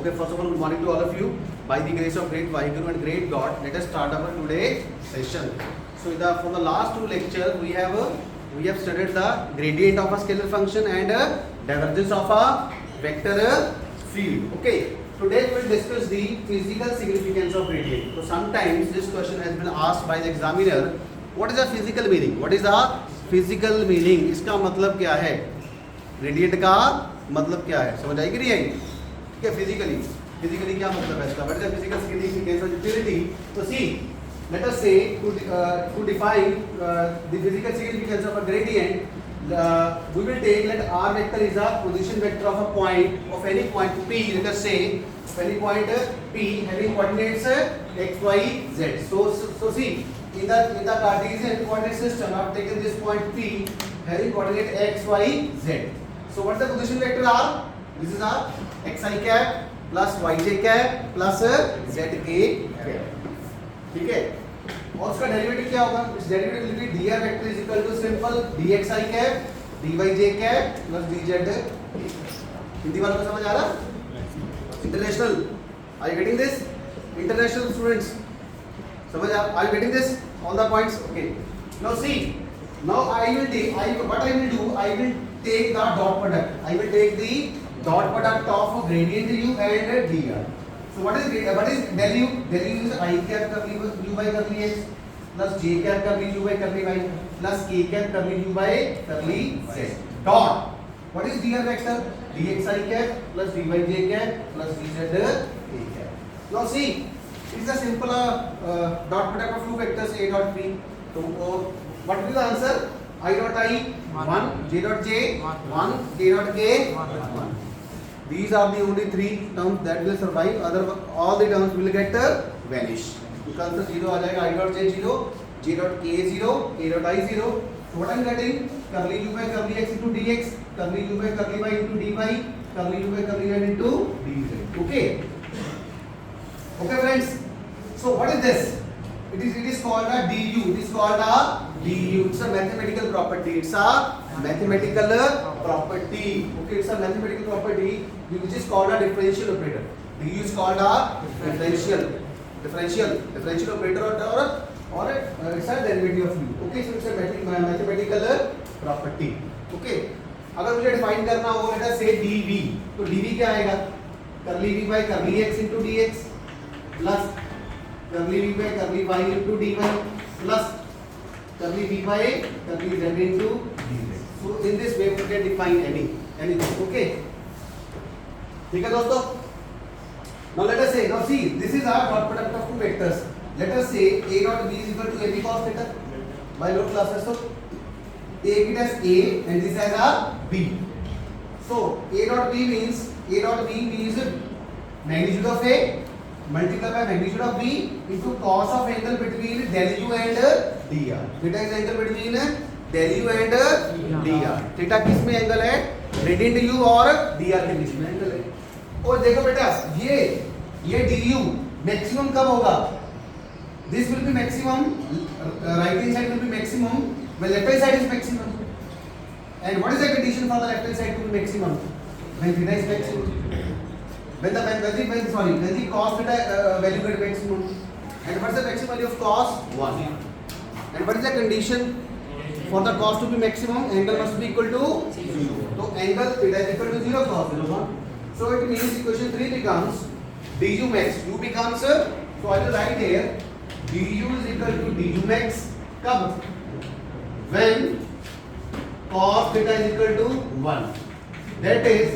Okay, first of all, good morning to all of you. By the grace of great Vaheguru and great God, let us start our today session. So, for the last two lectures, we have studied the gradient of a scalar function and divergence of a vector field. Okay. Today we will discuss the physical significance of gradient. So sometimes this question has been asked by the examiner. What is the physical meaning? What is the physical meaning? इसका मतलब क्या है? Gradient का मतलब क्या है? समझ आएगी नहीं आएगी? क्या physically क्या मतलब है इसका? What is the physical significance of utility? So see, let us say to define the physical significance of a gradient. We will take let r vector is a position vector of a point of any point p. Let us say any point p having coordinates x, y, z. So see in the Cartesian coordinate system I have taken this point p having coordinate x, y, z. So what the position vector are? This is our xi cap plus yj cap plus zk cap. ठीक है. और उसका derivative क्या होगा? इस derivative will be dr vector is equal to simple dxi cap dyj cap plus dz. Hindi वालों को समझ आ रहा? International, are you getting this? International students समझ आ? Are you getting this? All the points? Okay. Now see, now I will take the dot product. I will take the dot product of gradient u and dr. So what is del u? Del u is I cap curly u by curly x plus j cap curly u by curly y plus k cap curly u by curly z. Dot. What is dr vector? dxi cap plus dyj cap plus dz k cap. Now see, it is a simple dot product of two vectors a dot b. So what will be the answer? I dot I 1, j dot j 1, k dot k 1. These are the only three terms that will survive. Other all the terms will get vanish. इसका answer 0 आ जाएगा. I dot j 0, j dot k 0, k dot I 0. So what I am getting? Curly u by curly x into dx, curly u by curly y into dy, curly u by curly y into dz. Okay. Okay, friends. So what is this? It is called a du. It is called a du. It's a mathematical property. It's a mathematical property. Okay, it's a mathematical property which is called a differential operator. Du is called a differential operator or it's a derivative of u. Okay, so it's a mathematical property. Okay, अगर मुझे define करना हो let us say dv, तो dv क्या आएगा? curly v by curly x into dx plus curly v by curly y into dy plus curly v by curly z into dz. So in this way we can define anything. Okay, ठीक है दोस्तों. Now let us say, now see, this is our dot product of two vectors. Let us say a dot b is equal to ab cos theta by load classes. So take it as a and this as a b. So a dot b means magnitude of a multiplied by magnitude of b into cos of angle between del u and dr. Theta is angle between del u and dr. Theta किस में angle है? Gradient u और dr के बीच में angle है. और देखो बेटा, ये du मैक्सिमम कब होगा? This will be maximum, right hand side will be maximum when left hand side is maximum. And what is the condition for the left hand side to be maximum? When theta is maximum. When the cos theta value get maximum. And what is the maximum value of cos? 1. And what is the condition for the cos to be maximum? Angle must be equal to 0. So angle theta is equal to 0, cos 0. So it means equation 3 becomes du max. U becomes, so I will write here du is equal to du max. कब? When cos theta is equal to 1. That is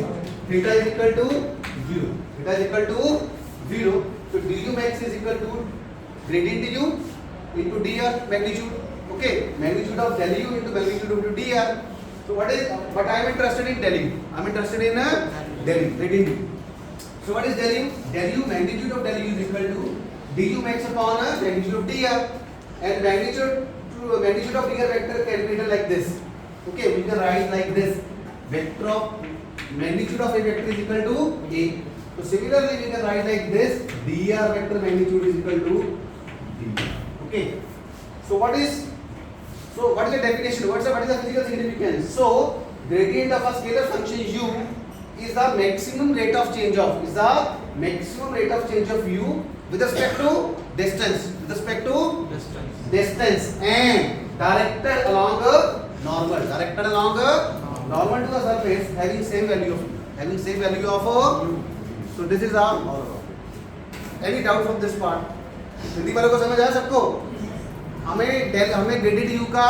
theta is equal to 0. Theta is equal to 0. So du max is equal to gradient u into dr magnitude. Okay, magnitude of del u into magnitude of dr. So what I am interested in del u. I am interested in del u, gradient u. So what is del u? Del u, magnitude of del u is equal to du max upon magnitude of dr. And magnitude of dr vector can be written like this. Okay, we can write like this. Vector of magnitude of a vector is equal to a. So similarly we can write like this. dr vector magnitude is equal to d. Okay. So what is the definition? What is the physical significance? So gradient of a scalar function u is the maximum rate of change of u with respect to distance and directed along normal to the surface having same value of so this is our any doubt from this part? Hindi वालों को समझ आया सबको? हमें graded u का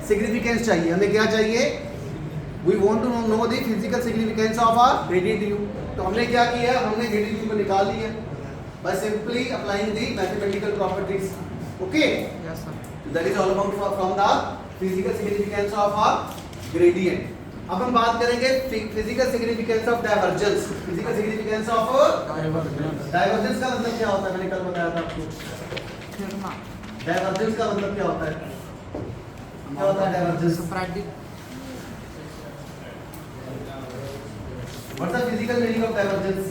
significance चाहिए. हमें क्या चाहिए? We want to know the physical significance of a graded u. तो हमने क्या किया? हमने graded u को निकाल लिया by simply applying the mathematical properties. Okay? Yes sir. That is all about from the physical significance of a gradient. अब हम बात करेंगे physical significance of divergence. Physical significance of divergence का मतलब क्या होता है? मैंने कल बताया था आपको. Divergence का मतलब क्या होता है? क्या होता है divergence? What's the physical meaning of divergence?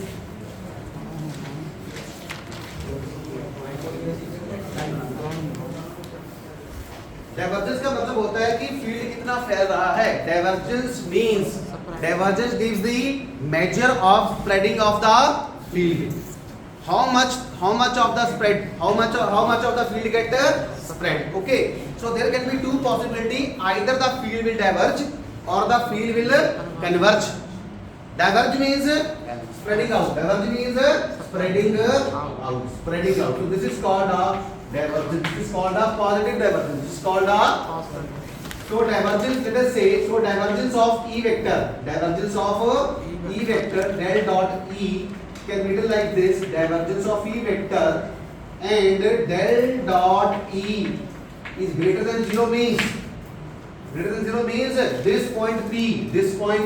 Divergence का मतलब होता है कि फील्ड कितना फैल रहा है. Divergence gives the measure of spreading of the field. How much of the field get spread. Okay, so there can be two possibility. Either the field will diverge or the field will converge. Diverge means spreading out. So this is called a divergence. This is called a positive divergence. This is called a so divergence. Let us say so divergence of E vector. Del dot E can be written like this. Divergence of E vector and del dot E is greater than 0 means this point P. This point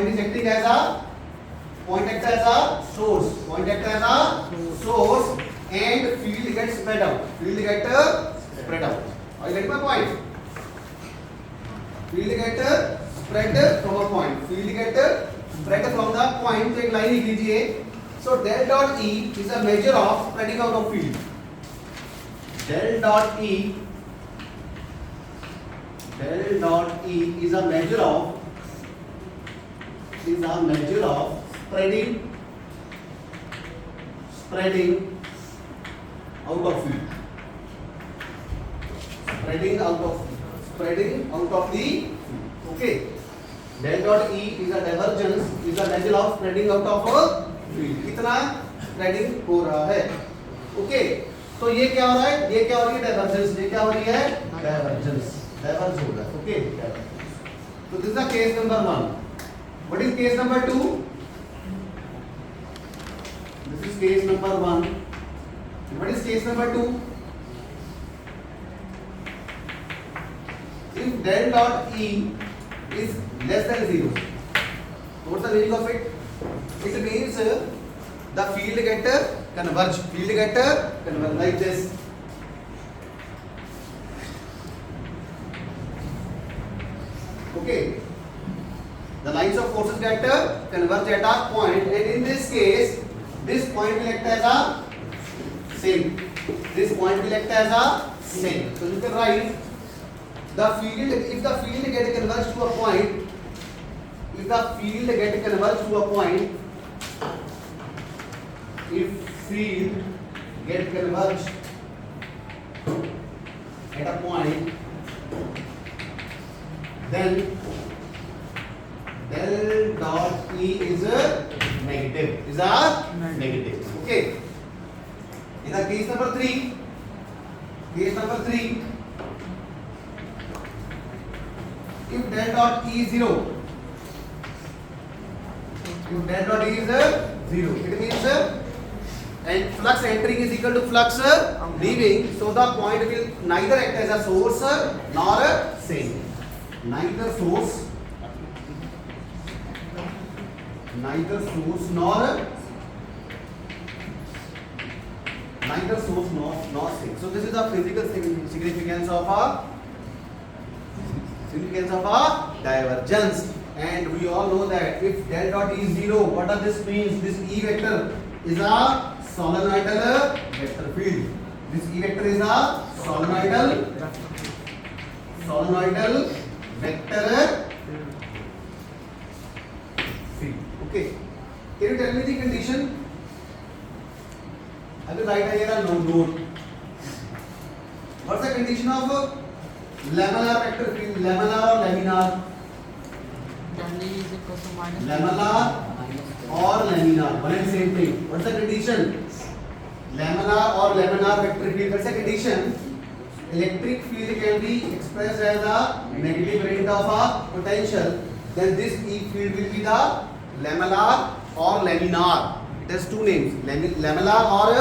is acting as a source. And field gets spread out. Are you getting my point? Field get spread from a point. Spread from the point. तो एक line लिख लीजिए. So del dot E is a measure of spreading out of field. Del dot E is a measure of spreading out of field. Spreading out of the okay. Del dot E is a divergence is a measure of spreading out of a field. कितना spreading हो रहा है. Okay. तो ये क्या हो रहा है? ये क्या हो रही है? Divergence. ये क्या हो रही है? Divergence. Diverge हो रहा है. Okay. So this is the case number 1. What is case number 2? This is case number 1. What is case number 2? If del dot E is less than 0, what's the meaning of it? It means the field get converge. Like this. Okay. The lines of forces get converge at a point, and in this case, this point will act as a same. So you can write the field. If the field get converged to a point, if field get converged to a point, at a point, then del dot E is a negative. Okay. In the case number 3, if del dot E is 0, it means and flux entering is equal to flux leaving, so the point will neither act as a source nor a sink. Neither source nor sink. So this is the physical significance of a divergence. And we all know that if del dot E is 0, what does this mean? This E vector is a solenoidal vector field. This E vector is a solenoidal vector Okay. Can you tell me the condition? I will write here a note. What's the condition of laminar vector field? Laminar or laminar? Laminar or laminar. One and same thing. What's the condition? Laminar or laminar vector field. What's the condition? Electric field can be expressed as a negative rate of a potential. Then this E field will be the lamellar or laminar. It has two names, lamellar or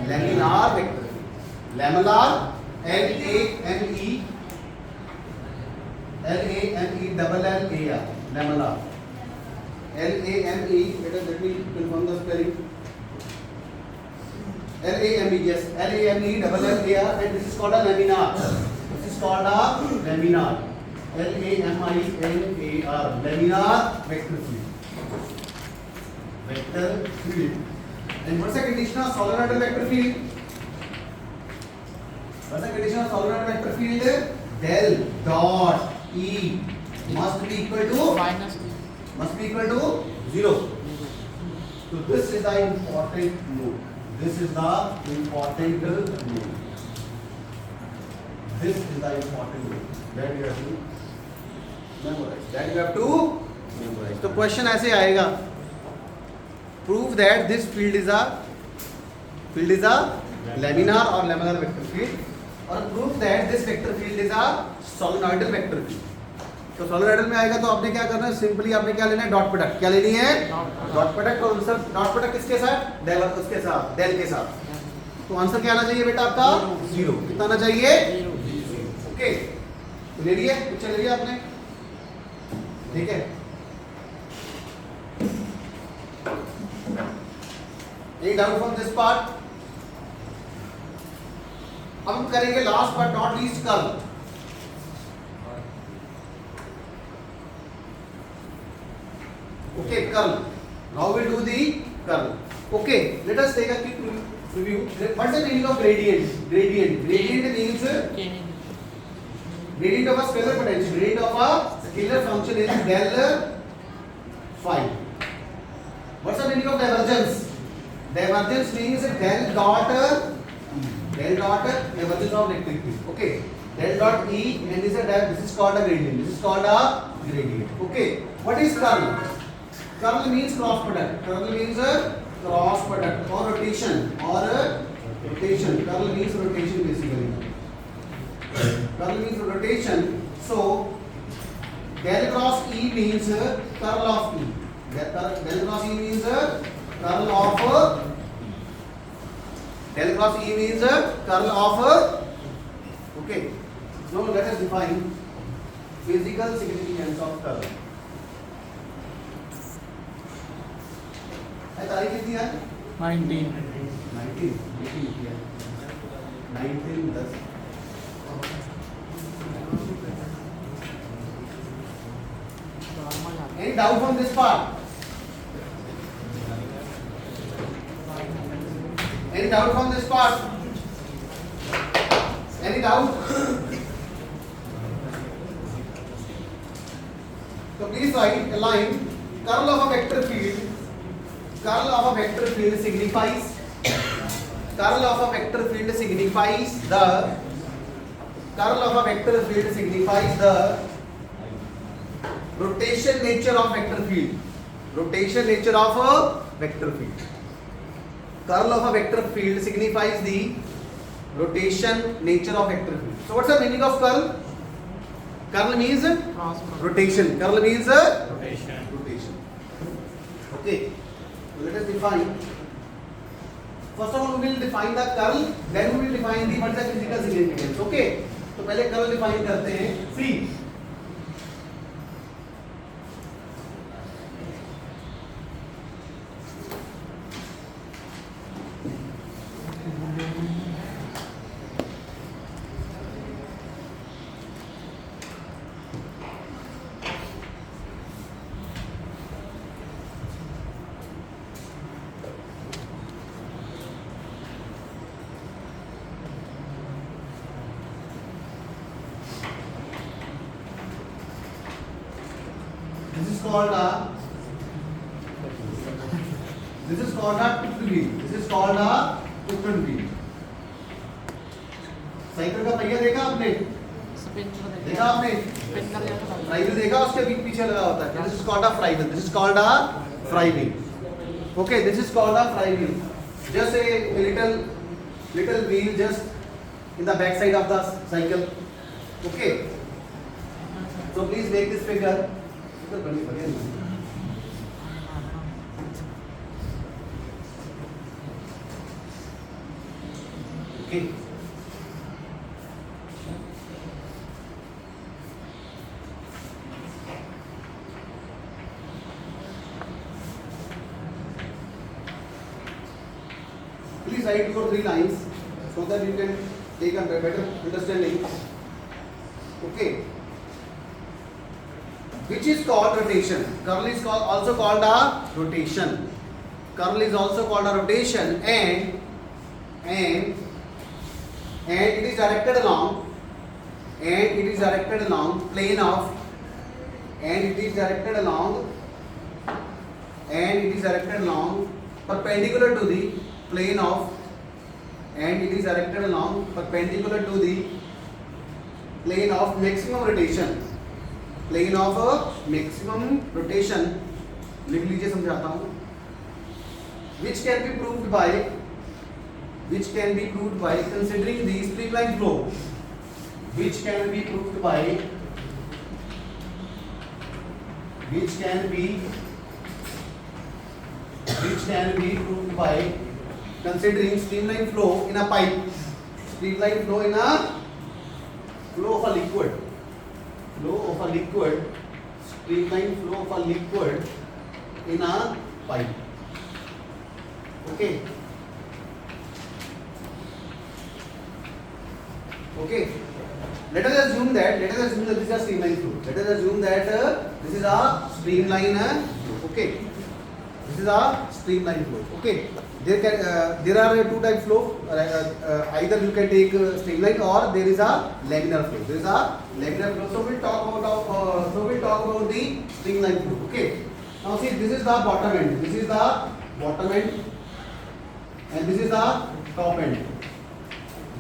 laminar vector field. Lamellar, L-A-M-E, double L-A-R, lamellar. L-A-M-E, let me confirm the spelling. L-A-M-E, yes, L-A-M-E, double L-A-R, and this is called a laminar. This is called a laminar. L-A-M-I-N-A-R, laminar vector field. Vector field. And what's the condition of solenoidal vector field? What's the condition of solenoidal vector field? Del dot E must be equal to 0. So this is the important note. This is the important note. This is the important note that you have to memorize. तो question ऐसे आएगा. Prove that this field is a laminar or laminar vector field, और prove that this vector field is a solenoidal vector field. तो solenoidal में आएगा तो आपने क्या करना है? सिंपली आपने क्या लेना है? Dot product. क्या लेनी है? Dot product. और सर डॉट प्रोडक्ट किसके साथ? उसके साथ, डेल के साथ. तो आंसर क्या आना चाहिए बेटा आपका? 0. कितना आना चाहिए? 0. ओके, तो ले लिए, पिक्चर ले लिया आपने, ठीक है. Any doubt from this part? अब हम करेंगे last but not least curl. Okay, curl. Now we'll do the curl. Okay, let us take a quick review. What's the meaning of gradient? Gradient means gradient of a scalar potential. Gradient of a scalar function is del phi. What's the meaning of divergence? Divergence means del dot divergence of electric field. Okay, del dot E, and this is called a gradient. Okay, what is curl? Curl means cross product. Curl means cross product or rotation. Curl means rotation basically. Curl means rotation. So del cross E means curl of E. Del cross E means curl of Okay. Now let us define physical significance of curl. तारीख कितनी है? 19 10. Any doubt from this part? Any doubt from this part? Any doubt? So please write a line. Curl of a vector field. Curl of a vector field signifies the curl of a vector field signifies the rotation nature of vector field. Rotation nature of a vector field. Curl of a vector field signifies the rotation nature of vector field. So what's the meaning of curl? Curl means rotation. Curl means rotation. Okay. Let us define. First of all, we will define the curl. Then we will define the what's the physical significance. Okay. तो पहले curl define करते हैं. See. This is called a This is called a tipped wheel. This is called a tipped wheel. Cycle का पहिया देखा आपने? देखा आपने? फ्लाईव्हील देखा, उसके पीछे लगा होता है. This is called a flywheel. This is called a flywheel. Okay, this is called a flywheel. Just a little wheel just in the back side of the cycle. Okay. So please make this figure. Okay. Please write 2 or 3 lines so that you can take a better understanding. Okay. Which is called rotation. Curl is also called a rotation. Curl is also called a rotation, and it is directed along plane of perpendicular to the plane of maximum rotation. Plane of maximum rotation. लिख लीजिए, समझाता हूँ. Which can be proved by considering the streamline flow. Which can be proved by considering streamline flow in a pipe. Streamline flow in a flow of a liquid. Streamline flow of a liquid in a pipe. Okay. Let us assume that this is a streamline flow. Let us assume that this is a streamline flow. Okay. This is a streamline flow. Okay. There are 2 types flow. Either you can take streamline, or there is a laminar flow. There is a laminar flow. So we'll talk about the streamline flow. Okay. Now see, this is the bottom end. This is the bottom end, and this is the top end.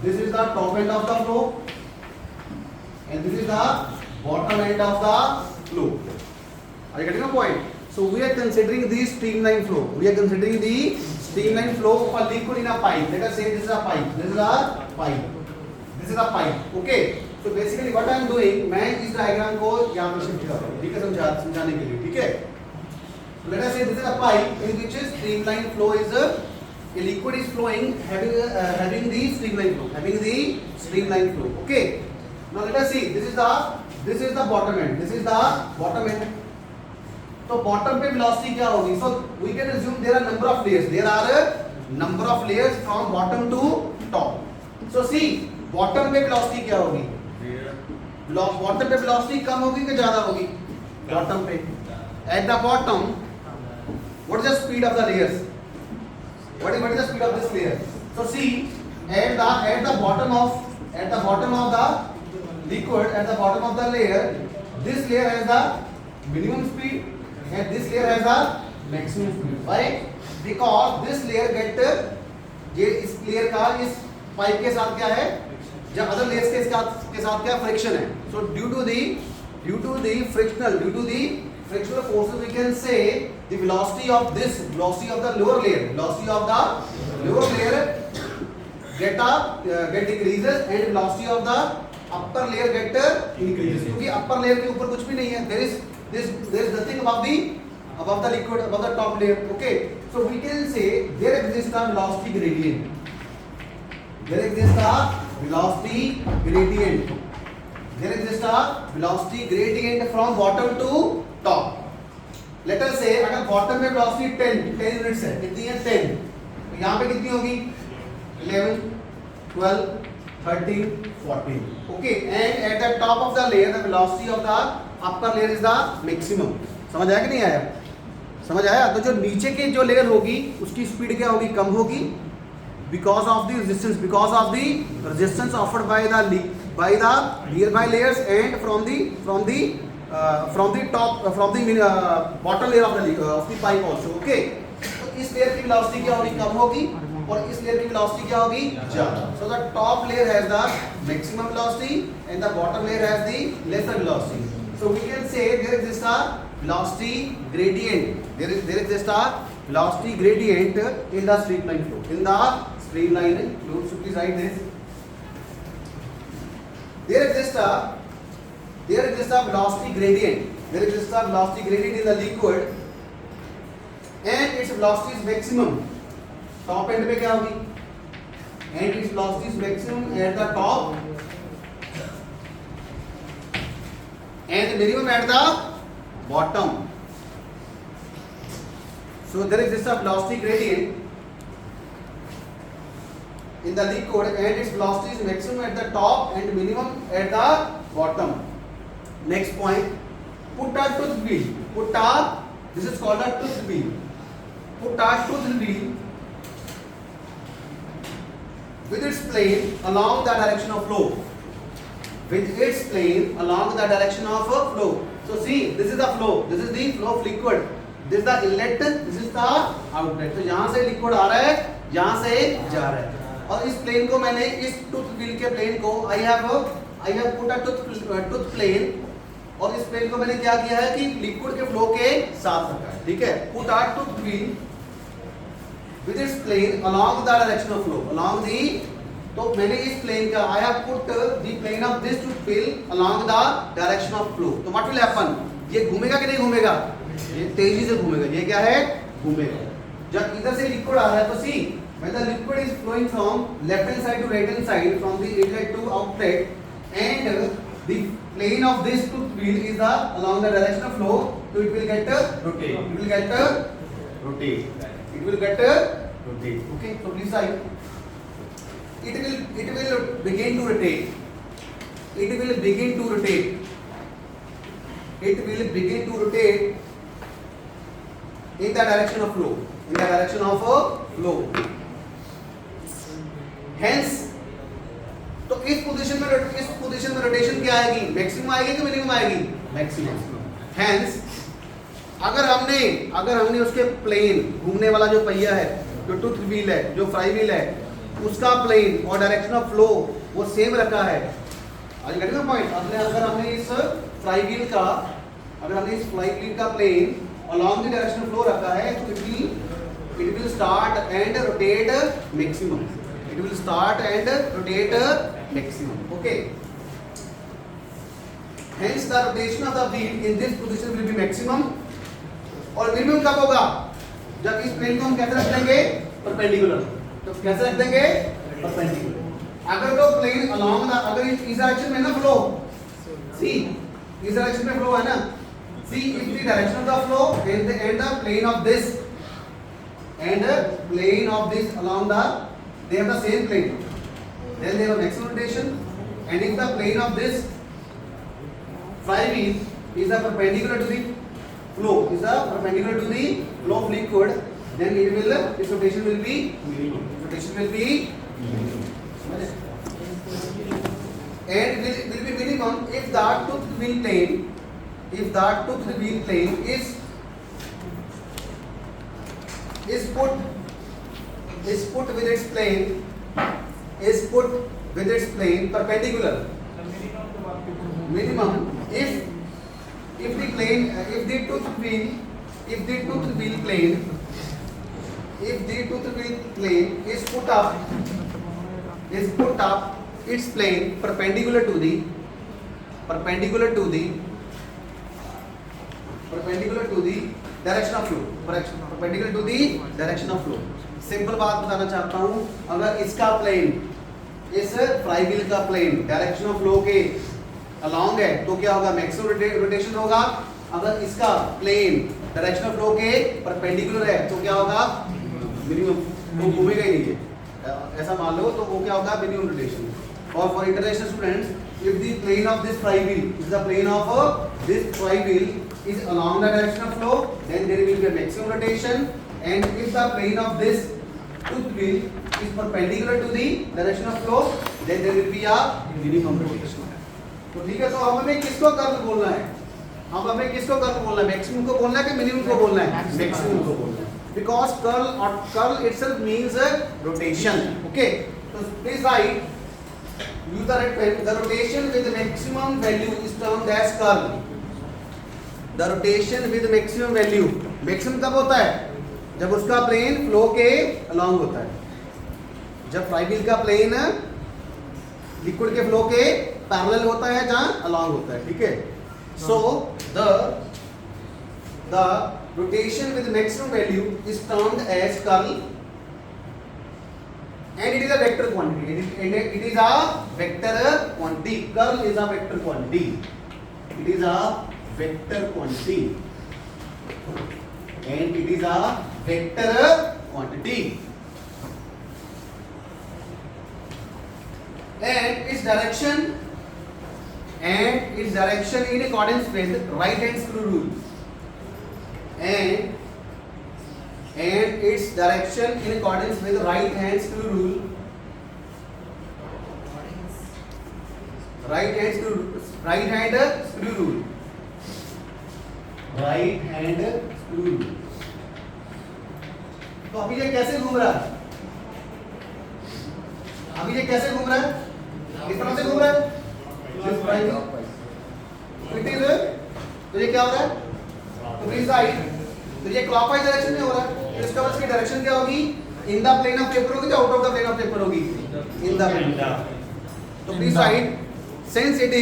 This is the top end of the flow, and this is the bottom end of the flow. Are you getting the point? So we are considering the streamline flow. We are considering the streamline flow of a liquid in a pipe. Let us say this is a pipe. This is a pipe. This is a pipe. Okay. So basically what I am doing, मैं इस diagram को यहाँ पर shift कर रहा हूँ, ठीक है, समझाने के लिए, ठीक है. Let us say this is a pipe in which streamline flow is a liquid is flowing, having the streamline flow. Okay. Now let us see. This is the bottom end. So bottom पे velocity क्या होगी? So we can assume there are number of layers. There are number of layers from bottom to top. So see, bottom पे velocity क्या होगी? Bottom पे velocity कम होगी कि ज़्यादा होगी? Bottom पे. At the bottom, what is the speed of the layers? What is the speed of this layer? So see, at the bottom of the liquid, at the bottom of the layer, this layer has the minimum speed and this layer has the maximum speed. Why? Because this layer ये इस layer का इस pipe के साथ क्या है? जब other layers के साथ क्या friction है? So due to the frictional forces, we can say the velocity of the lower layer get decreases, and velocity of the upper layer get increases. क्योंकि upper layer के ऊपर कुछ भी नहीं है. There is nothing above the liquid, above the top layer. Okay. So we can say there exists a velocity gradient. There exists a velocity gradient from bottom to top. Let us say अगर bottom में velocity 10 units है, कितनी है 10, तो यहाँ पे कितनी होगी 11, 12, 13, 14. Okay, and at the top of the layer the velocity of the upper layer is the maximum. समझ आया कि नहीं आया? समझ आया? तो जो नीचे की जो लेयर होगी उसकी स्पीड क्या होगी? कम होगी, because of the resistance offered by the nearby layers and from the bottom layer of the pipe also. Okay. इस लेयर की वेलोसिटी क्या होगी, कम होगी, और इस लेयर की वेलोसिटी क्या होगी, ज्यादा. So the top layer has the maximum velocity and the bottom layer has the lesser velocity. So we can say there exists a velocity gradient. There exists a velocity gradient in the streamline flow. In the streamline flow, so please write this. There exists a velocity gradient. There exists a velocity gradient in the liquid, and its velocity is maximum. Top end पे क्या होगी? And its velocity is maximum at the top, and minimum at the bottom. So there exists a velocity gradient in the liquid, and its velocity is maximum at the top and minimum at the bottom. Next point, put a tooth wheel. This is called a tooth wheel. Put a tooth wheel with its plane along the direction of flow. With its plane along the direction of flow. So see, this is the flow. This is the flow of liquid. This is the inlet. This is the outlet. तो यहाँ से liquid आ रहा है, यहाँ से जा रहा है. और इस प्लेन को मैंने, इस टूथ व्हील के प्लेन को I have put a tooth plane, और इस प्लेन को मैंने क्या किया है कि लिक्विड के फ्लो के साथ रखा है. ठीक है. Put a tooth wheel with its plane along the direction of flow. Along the, तो मैंने इस प्लेन का I have put the plane of this tooth wheel along the direction of flow. तो what will happen? ये घूमेगा कि नहीं घूमेगा? ये तेजी से घूमेगा. ये क्या है? घूमेगा. जब इधर से लिक्विड आ रहा है तो सी, when the liquid is flowing from left hand side to right hand side, from the inlet to outlet, and the plane of this tooth wheel is along the direction of flow, so it will get rotate. It will get rotate. It will get rotate. Okay, so please write. It will begin to rotate. It will begin to rotate. It will begin to rotate in the direction of flow. In the direction of flow. Hence, तो इस position में rotation क्या आएगी? Maximum आएगी कि minimum आएगी? Maximum. Hence, अगर हमने उसके प्लेन, घूमने वाला जो पहिया है, जो टूथ व्हील है, जो फ्लाई व्हील है, उसका प्लेन और डायरेक्शन ऑफ फ्लो वो सेम रखा है. आज गेटिंग द पॉइंट. अगर हमने इस फ्लाई व्हील का plane along the direction of flow रखा है, तो it will start and rotate maximum. It will start and rotate maximum. Okay. Hence the rotation of the wheel in this position will be maximum. और minimum कब होगा? जब इस plane को हम कैसे रख देंगे? परपेंडिकुलर. तो कैसे रख देंगे? परपेंडिकुलर. अगर तो प्लेन along the, अगर इस डायरेक्शन में ना फ्लो, see, इस डायरेक्शन में फ्लो है ना, see if the direction of the flow and the plane of this along the, they have the same plane, then they have a maximum rotation. And if the plane of this flywheel is perpendicular to the flow, of liquid, then its rotation will be minimum. And will be minimum if the tooth wheel plane is put with its plane perpendicular. Minimum if the tooth wheel plane is put up its plane perpendicular to the direction of flow. Perpendicular to the direction of flow. Simple बात बताना चाहता हूँ, अगर इसका plane, इस fly wheel का plane direction of flow के along है तो क्या होगा? मैक्सिमम रोटेशन होगा. अगर इसका प्लेन डायरेक्शन ऑफ फ्लो के परपेंडिकुलर है तो क्या होगा? मिनिमम. वो घूमेगा ही नहीं. ऐसा मान लो तो वो क्या होगा? Minimum rotation. और for international students, if the plane of this flywheel is the plane of this flywheel is along the direction of flow, then there will be a maximum rotation. And if the plane of this tooth wheel is perpendicular to the direction of flow, then there will be a minimum rotation. तो ठीक है. तो हमें किसको curve बोलना है? Maximum को बोलना है कि मिनिमम को बोलना है? मैक्सिमम को बोलना है. because curl itself means rotation. Okay, so please write, use the red pen. The rotation with maximum value is termed as curl. The rotation with maximum value, maximum कब होता है? जब उसका प्लेन फ्लो के along होता है, जब flywheel का प्लेन लिक्विड के फ्लो के पैरेलल होता है, जहां along होता है. ठीक है, so the rotation with maximum value is termed as curl, and it is a vector quantity. It is a vector quantity. Curl is a vector quantity. It is a vector quantity, and it is a vector quantity, and its direction in accordance with right hand screw rule, and its direction in accordance with right hand screw rule, right hand screw rule, right hand screw rule. तो अभी ये कैसे घूम रहा है? अभी ये कैसे घूम रहा है? किस तरह से घूम रहा है? तो ये क्या हो रहा है? तो प्लीज राइट, तो ये क्लॉकवाइज डायरेक्शन में हो रहा है, तो इसका मतलब इसकी डायरेक्शन क्या होगी? In the plane of paper होगी या out of the plane of paper होगी? In the plane. तो please write, since it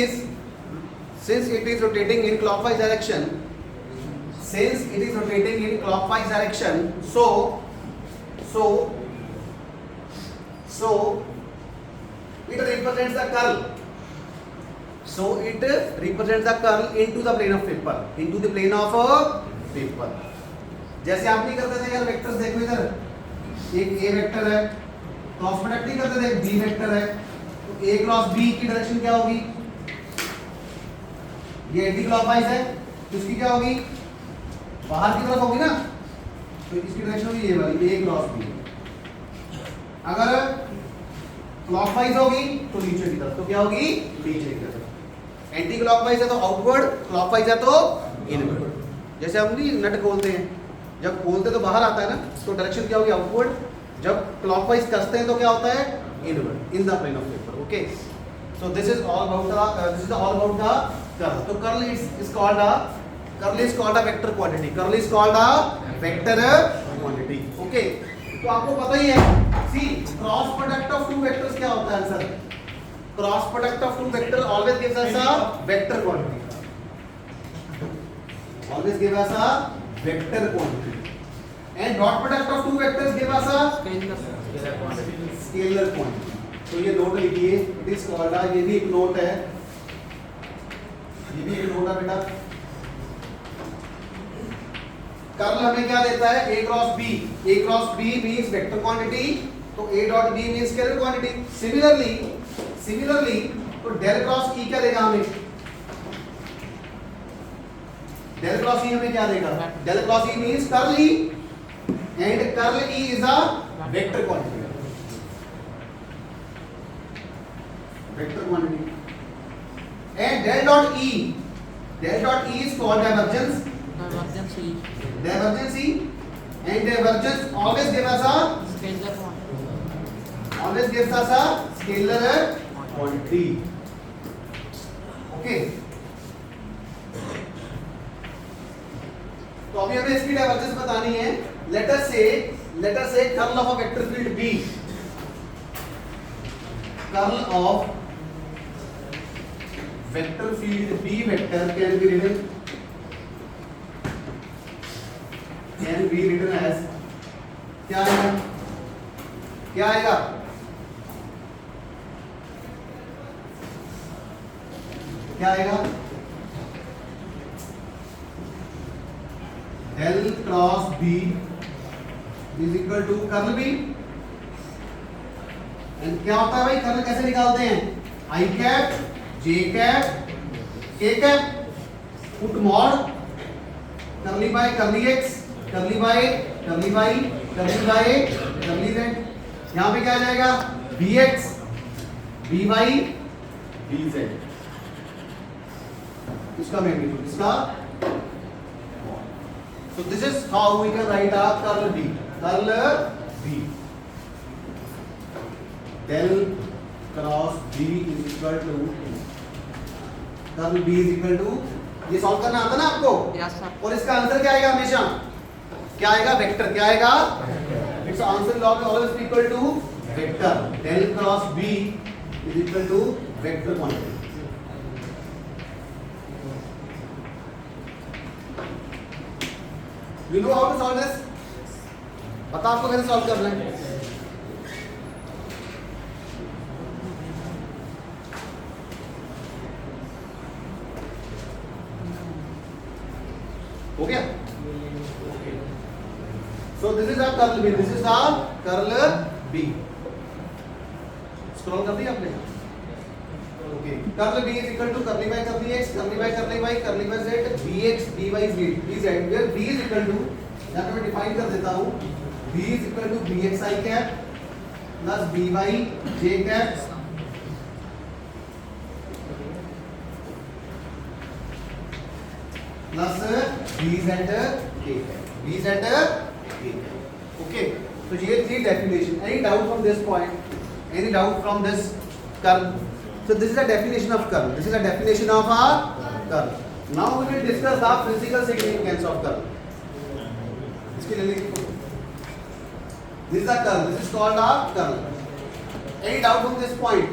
is rotating in clockwise direction, since it is rotating in clockwise direction, so it represents the curl. So it represents the curl into the plane of paper, into the plane of paper. जैसे आप नहीं करते थे यार, vectors देखो इधर, एक ए vector है, क्रॉस प्रोडक्ट नहीं करते थे, बी वेक्टर है, तो ए क्रॉस बी की डायरेक्शन क्या होगी? ये एंटी क्लॉकवाइज है, तो इसकी क्या होगी? बाहर की तरफ होगी ना, तो इसकी डायरेक्शन होगी ये वाली, ए क्रॉस बी. अगर क्लॉकवाइज होगी तो नीचे की तरफ, तो क्या होगी? नीचे की तरफ. एंटी क्लॉकवाइज है तो आउटवर्ड, क्लॉकवाइज है तो इनवर्ड. जैसे हम भी नट खोलते हैं, जब खोलते तो बाहर आता है ना, तो डायरेक्शन क्या होगी? आउटवर्ड. जब क्लॉकवाइज कसते हैं तो क्या होता है? Inward, in the plane of paper. Okay, so this is all about the curl. तो curl is called a vector quantity. Curl is called a vector quantity. Okay, तो आपको पता ही है, see cross product of two vectors क्या होता है sir? Cross product of two vector always gives us a vector quantity. Always give us a vector quantity. And dot product of two vectors give us a scalar quantity. तो ये note लिखिए, it is called a, ये भी एक note है, ये भी एक नोट है बेटा. कर्ल हमें क्या देता है? a cross b means vector quantity, तो a dot b means scalar quantity. Similarly तो डेल क्रॉस e क्या देगा हमें? डेल क्रॉस e हमें क्या देगा? Del cross e means curl e, and curl e is a vector quantity. Vector quantity. And del dot e is called divergence, and divergence always gives us a scalar quantity. Okay, तो अभी हमें इसकी divergence बतानी है. let us say curl of a vector field B, curl of vector field B vector can be written as क्या आएगा? क्या आएगा? क्या आएगा? del cross B is equal to curl B. And क्या होता है भाई? कर्ल कैसे निकालते हैं? I cap, J cap, K cap, put mod curly by curly x, curly by curly y, curly by curly z. यहाँ पे क्या आ जाएगा? bx, by, bz. इसका मैग्नीट्यूड, इसका So this is how we can write our curl B. Curl B. Del cross B is equal to curl B is equal to, ये solve करना आता ना आपको? Yes, sir. और इसका आंसर क्या आएगा हमेशा? क्या आएगा? वेक्टर. क्या आएगा? Its answer will always be equal to vector. Del cross B is equal to vector quantity. You know how to solve this? पता आपको कैसे सॉल्व करना है? हो गया? So this is our curl B. This is our curl B. Scroll कर दिया आपने? Okay. Curl B is equal to curly by curly x, curly by curly y, curly by z, bx, by z. Where b is equal to, यहाँ पे मैं define कर देता हूँ. B is equal to bxi cap plus by j cap plus bz k cap. Bz k cap. Okay. So here three definition. Any doubt from this point? Any doubt from this curl? So this is a definition of curl. This is a definition of our curl. Now we will discuss the physical significance of curl. इसके लिए लिखो. This is a curl. This is called a curl. Any doubt from this point?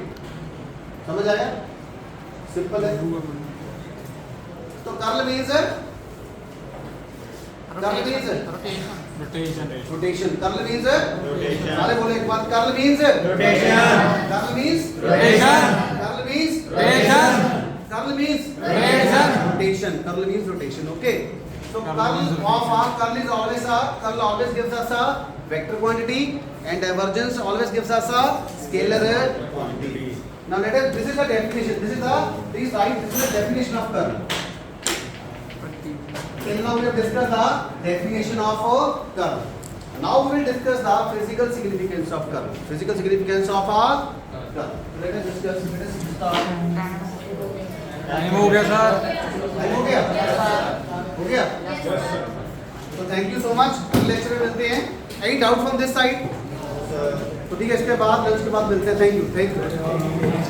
समझ आया? Simple है. तो curl means rotation. Curl means rotation. सारे बोले एक बात. Curl means rotation. Curl means rotation. Curl means rotation. Curl means rotation. Curl means rotation. Okay. So curl always gives us a vector quantity, and divergence always gives us a scalar quantity. Now let us. This is the definition. Please write. This is the definition of curl. Till now we have discussed the definition of curl. Now we will discuss the physical significance of curl. Physical significance of our curl. Let us discuss. Let us start. Time हो गया sir. Time हो गया? हो गया? तो thank you so much. Lecture में मिलते हैं. Any doubt from this side? तो ठीक है, इसके बाद लंच के बाद मिलते हैं. Thank you.